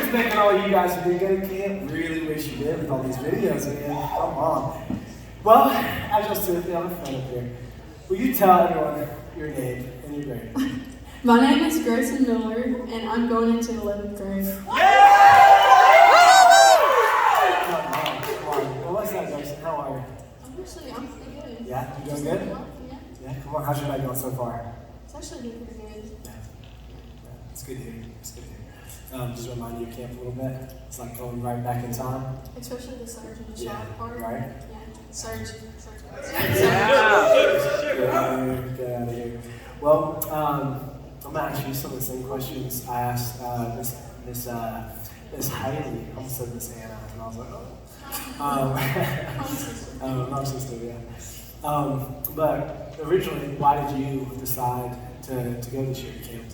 just thanking all you guys who didn't go to camp. Really wish you did with all these videos, man. Come on. Well, as you'll see with me on the front up here, will you tell everyone your name and your grade? My name is Gracyn Miller, and I'm going into 11th grade. Come on. Well, what's that, Gracyn? How are you? I'm pretty good. Yeah? You doing good? Yeah. Yeah? Come on. How's your night going so far? It's actually doing pretty good. Yeah. It's good to hear. It's good to hear. Just remind you of camp a little bit. It's like going right back in time. Especially the surge and the Yeah, shock part. right? Yeah. Surge. Get out of here. Well, I'm going to ask you some of the same questions I asked Miss Haley. I almost said Miss Anna, and I was like, oh. My sister, yeah. But originally, why did you decide to go this year to camp?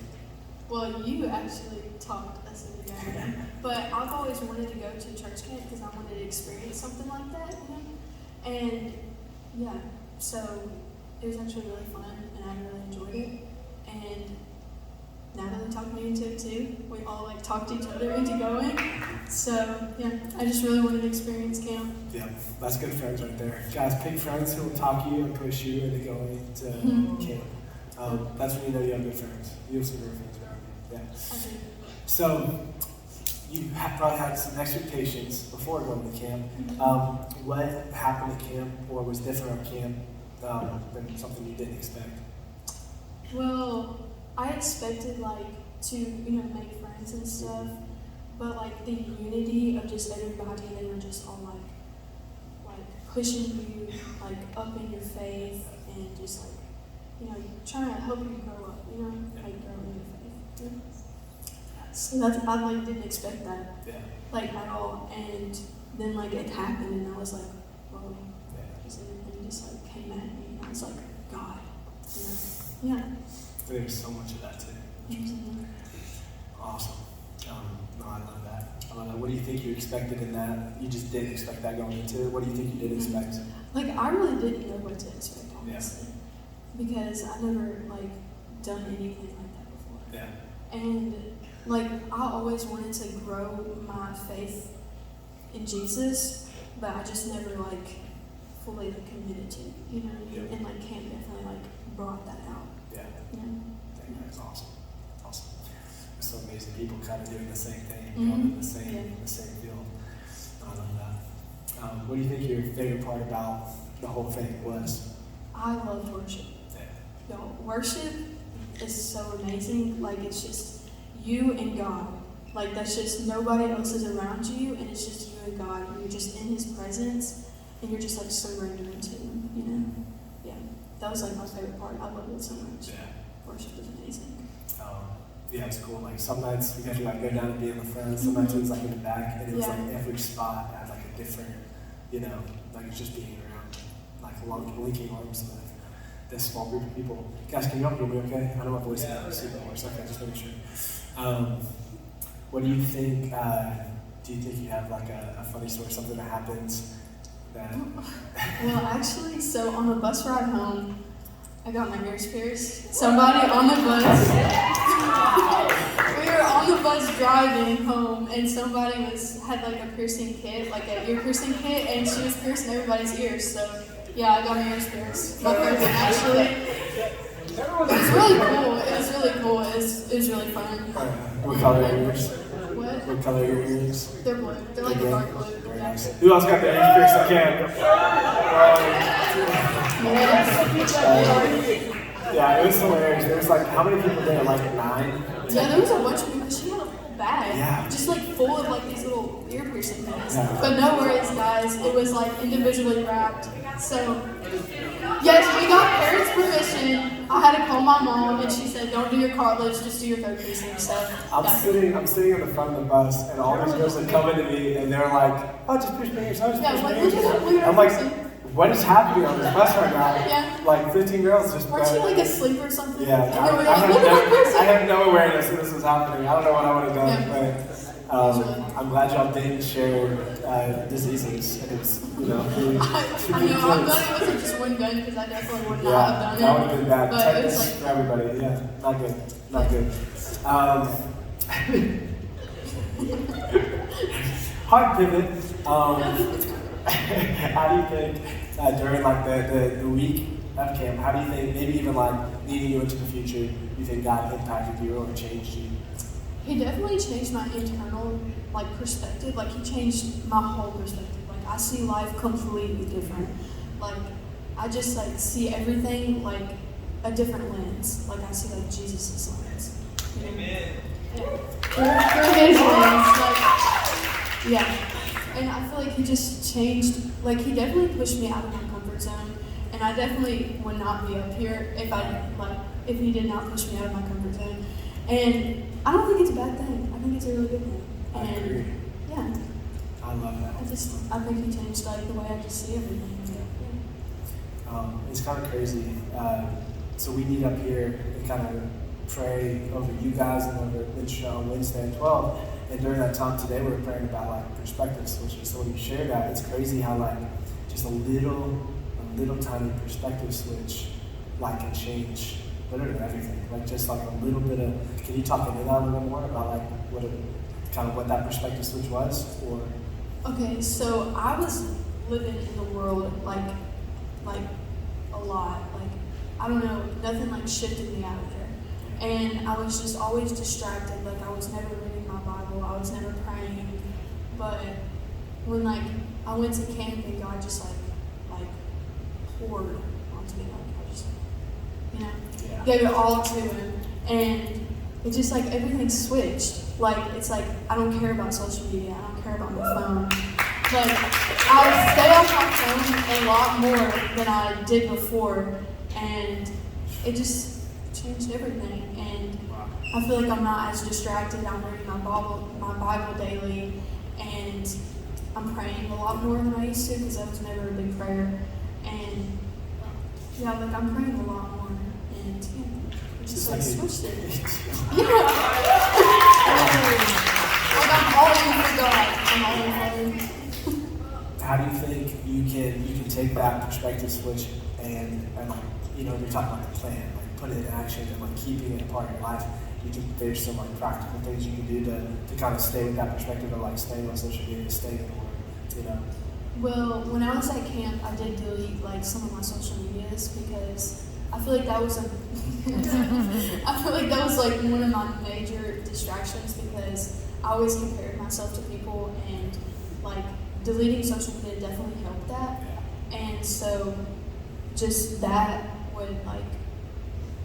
Well, you actually talked us into going, but I've always wanted to go to church camp because I wanted to experience something like that, you know? And yeah, so it was actually really fun, and I really enjoyed it. And Natalie talked me into it too. We all like talked each other into going. So yeah, I just really wanted to experience camp. Yeah, that's good friends right there. Guys, pick friends who will talk you and push you into going to camp. That's when you know you have good friends. You have some good friends around you. Yeah. Okay. So you probably had some expectations before going to camp. What happened at camp, or was different at camp than something you didn't expect? Well, I expected like to, make friends and stuff, but like the unity of just everybody, they were just all like pushing you like up in your faith and just like, trying to help you grow up, like grow in your faith. So I didn't expect that, at all. And then it happened, and I was like, whoa, because everything just came at me, and I was like, God, yeah. There's so much of that too. Mm-hmm. Awesome. No, I love that. What do you think you expected in that? You just didn't expect that going into it. What do you think you did expect? I really didn't know what to expect, honestly, because I never done anything like that before. Yeah. And I always wanted to grow my faith in Jesus, but I just never fully committed to it, And camp definitely brought that out. Yeah. Yeah. That's awesome. Awesome. It's so amazing. People kind of doing the same thing, going in the same field. I love that. What do you think your favorite part about the whole thing was? I love worship. Yeah. Worship is so amazing. It's just you and God. That's just nobody else is around you, and it's just you and God. And you're just in His presence, and you're just surrendering to Him. Yeah. That was my favorite part. I loved it so much. Yeah. Worship is amazing. Yeah, it's cool. Some nights we got to go down and be in the front. Some nights it was in the back, and it was every spot had a different, it's just being around, linking arms with this small group of people. Guys, can you all hear me okay? I know my voice is super hoarse. Okay, just making sure. What do you think? Do you think you have a funny story, something that happens that? Well, actually, so on the bus ride home, I got my ears pierced. Somebody on the bus, we were on the bus driving home, and somebody had a piercing kit, an ear piercing kit, and she was piercing everybody's ears. So yeah, I got my ears pierced. My cousin actually. It was really cool. It was really cool. It was really fun. What color are your ears? What? What color are your ears? They're blue. They're a dark blue. Very nice. Who else got their ears pierced at camp? Yeah, it was hilarious. There was how many people there? 9? Yeah, there was a bunch of people. She had a whole bag. Yeah. Just full of these little ear piercing things. Yeah. But no worries, guys. It was individually wrapped. So, yes, we got parents' permission. I had to call my mom, and she said, "Don't do your cartilage, just do your throat piercing." So I'm sitting in the front of the bus, and all these girls are coming to me, and they're like, "Oh, just push me, just push me." I'm like, what is happening on this bus right now? Yeah. 15 girls just. Weren't you asleep or something? Yeah, I had no awareness that this was happening. I don't know what I would have done, but I'm glad y'all didn't share diseases. And it's, I know, I'm glad it wasn't just one gun, because I definitely would not have done it. That would have been bad. But Tetanus for everybody. Yeah, not good. Not good. Hard pivot. How do you think during like the week of camp, how do you think, maybe even like leading you into the future, you think God impacted you or changed you? He definitely changed my internal like perspective. Like he changed my whole perspective. Like I see life completely different. Like I just like see everything like a different lens. Like I see like Jesus' lens. You know? Amen. Through his lens. Like yeah. And I feel like he just changed, like he definitely pushed me out of my comfort zone. And I definitely would not be up here if if he did not push me out of my comfort zone. And I don't think it's a bad thing. I think it's a really good thing. I agree. Yeah. I love that. I think he changed like the way I just see everything. It's kind of crazy. So we meet up here and kind of pray over you guys and over Mitch on Wednesday at 12. And during that time today, we were praying about like perspective switches. So when you share that, it's crazy how like just a little tiny perspective switch like can change literally everything. Like just like a little bit of. Can you talk into that a little more about like what that perspective switch was? Or okay, so I was living in the world like a lot. Like I don't know, nothing like shifted me out of there. And I was just always distracted. Like I was never reading my Bible. I was never praying. But when like I went to camp and God just like poured onto me, like I just gave it all to him. And it just like everything switched. Like it's like I don't care about social media. I don't care about my phone. Like I stay off my phone a lot more than I did before, and it just changed everything. And I feel like I'm not as distracted. I'm reading my Bible daily, and I'm praying a lot more than I used to because that was never a big prayer. And yeah, like I'm praying a lot more, and it just like switched it. Yeah. Like I'm all in for God. I'm all in for Him. how do you think you can take that perspective switch and like, you know, we're talking about the plan, like put it in action and like keeping it a part of your life. There's some like practical things you can do to kind of stay with that perspective of like staying on social media, staying in the Word, you know? Well, when I was at camp, I did delete like some of my social medias because I feel like that was like one of my major distractions because I always compared myself to people, and like deleting social media definitely helped that. And so just that would like,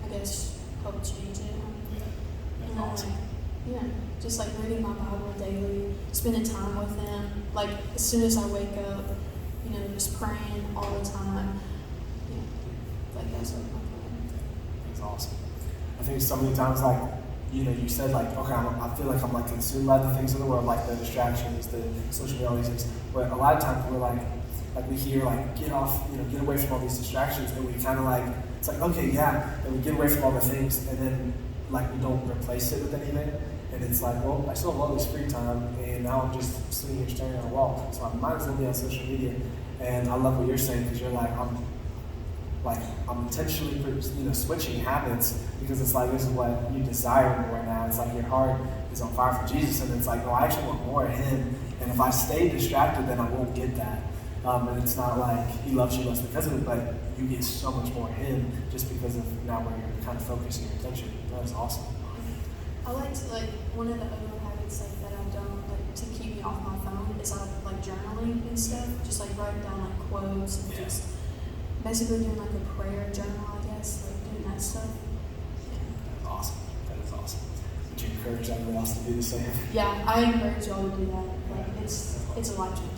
I guess, help change it. And Awesome. yeah, just like reading my Bible daily, spending time with Him. Like as soon as I wake up, you know, just praying all the time. Yeah, like that's like my plan. That's awesome. I think so many times, like, you know, you said like, okay, I feel like I'm like consumed by the things of the world, like the distractions, the social media, all these things. But a lot of times we're like we hear like get off, you know, get away from all these distractions, and we kind of like, it's like, okay, yeah, and we get away from all the things, and then like we don't replace it with anything. And it's like, well, I still have all this free time, and now I'm just sitting here staring at a wall. So I might as well be on social media. And I love what you're saying, because you're like, I'm intentionally, you know, switching habits, because it's like, this is what you desire more now. It's like your heart is on fire for Jesus, and it's like, no, I actually want more of Him. And if I stay distracted, then I won't get that. And it's not like He loves you less because of it, but you get so much more of Him just because of now where you're kind of focusing your attention. That is awesome. I like to one of the other habits like that I've done like to keep me off my phone is I like journaling and stuff. Just like writing down like quotes and just basically doing like a prayer journal, I guess, like doing that stuff. That's awesome. That is awesome. Would you encourage everyone else to do the same? Yeah, I encourage y'all to do that. Like it's a life changer.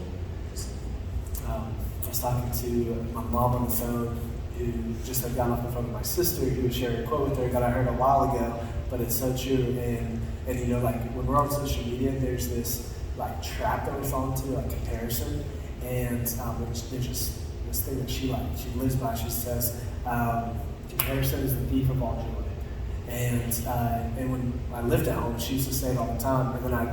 I was talking to my mom on the phone, who just had gotten off the phone with my sister, who was sharing a quote with her that I heard a while ago, but it's so true. And you know, like when we're on social media, there's this like trap that we fall into, like comparison, and there's just this thing that she lives by. She says, comparison is the thief of all joy. And when I lived at home, she used to say it all the time, and then I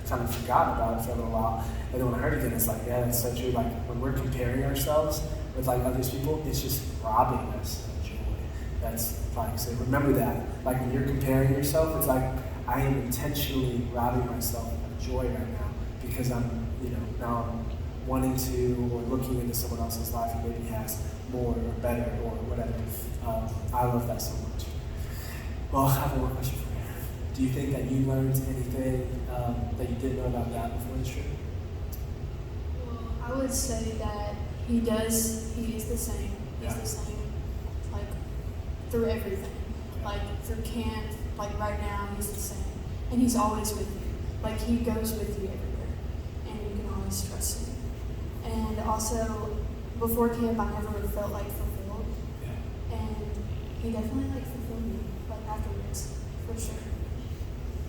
kind of forgot about it for a little while. And then when I heard it again, it's like, yeah, that's so true. Like when we're comparing ourselves with like other people, it's just robbing us of joy. That's like, so remember that. Like when you're comparing yourself, it's like, I am intentionally robbing myself of joy right now because I'm, now I'm wanting to or looking into someone else's life who maybe has more or better or whatever. I love that so much. Well, I have one more question for you. Do you think that you learned anything that you didn't know about God before this trip? Well, I would say that he is the same. He's the same, like, through everything. Like, through camp, like, right now, he's the same. And he's always with you. Like, he goes with you everywhere. And you can always trust him. And also, before camp, I never felt, like, fulfilled. Yeah. And he definitely, like, fulfilled me, like, afterwards, for sure.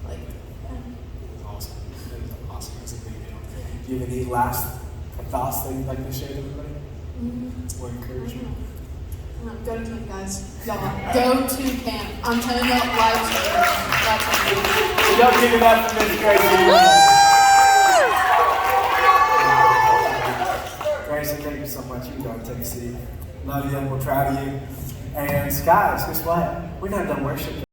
Like, yeah. It was awesome. It was awesome. It was a big deal. Do you have any last thoughts that you'd like to share with everybody? Or encouragement? Go to camp, guys. Y'all, go to camp. I'm telling you, life changing. Don't give it up for Miss Gracyn. Gracyn, thank you so much. You can go and take a seat. Love you. We're proud of you. And guys, guess what? We're not done worshiping.